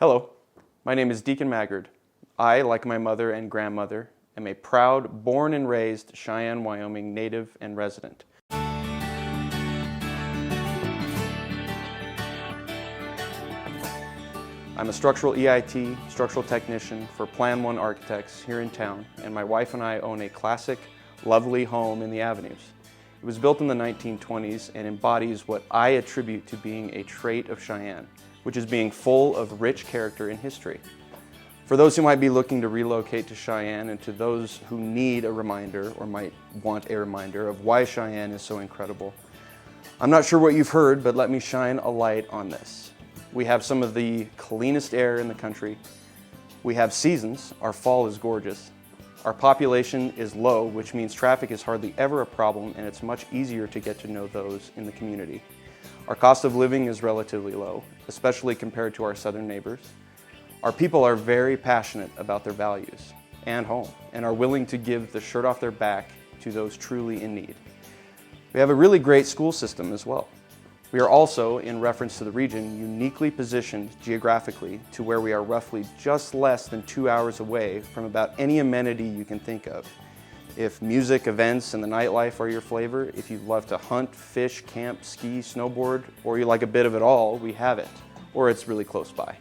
Hello, my name is Deacon Maggard. I, like my mother and grandmother, am a proud, born and raised Cheyenne, Wyoming native and resident. I'm a structural EIT, structural technician for Plan 1 Architects here in town, and my wife and I own a classic, lovely home in the Avenues. It was built in the 1920s and embodies what I attribute to being a trait of Cheyenne, which is being full of rich character and history. For those who might be looking to relocate to Cheyenne, and to those who need a reminder or might want a reminder of why Cheyenne is so incredible, I'm not sure what you've heard, but let me shine a light on this. We have some of the cleanest air in the country. We have seasons. Our fall is gorgeous. Our population is low, which means traffic is hardly ever a problem, and it's much easier to get to know those in the community. Our cost of living is relatively low, especially compared to our southern neighbors. Our people are very passionate about their values and home, and are willing to give the shirt off their back to those truly in need. We have a really great school system as well. We are also, in reference to the region, uniquely positioned geographically to where we are roughly just less than 2 hours away from about any amenity you can think of. If music, events, and the nightlife are your flavor, if you love to hunt, fish, camp, ski, snowboard, or you like a bit of it all, we have it, or it's really close by.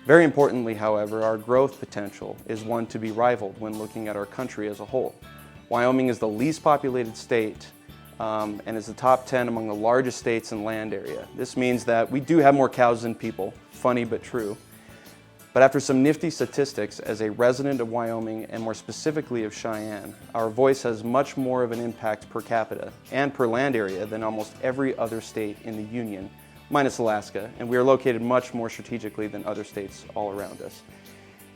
Very importantly, however, our growth potential is one to be rivaled when looking at our country as a whole. Wyoming is the least populated state and is the top 10 among the largest states in land area. This means that we do have more cows than people, funny but true. But after some nifty statistics, as a resident of Wyoming, and more specifically of Cheyenne, our voice has much more of an impact per capita and per land area than almost every other state in the Union, minus Alaska, and we are located much more strategically than other states all around us.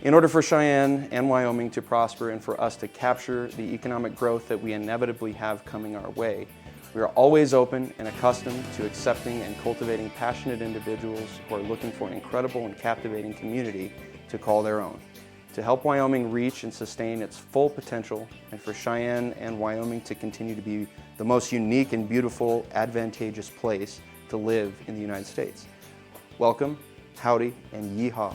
In order for Cheyenne and Wyoming to prosper and for us to capture the economic growth that we inevitably have coming our way, we are always open and accustomed to accepting and cultivating passionate individuals who are looking for an incredible and captivating community to call their own. To help Wyoming reach and sustain its full potential, and for Cheyenne and Wyoming to continue to be the most unique and beautiful, advantageous place to live in the United States. Welcome, howdy, and yeehaw.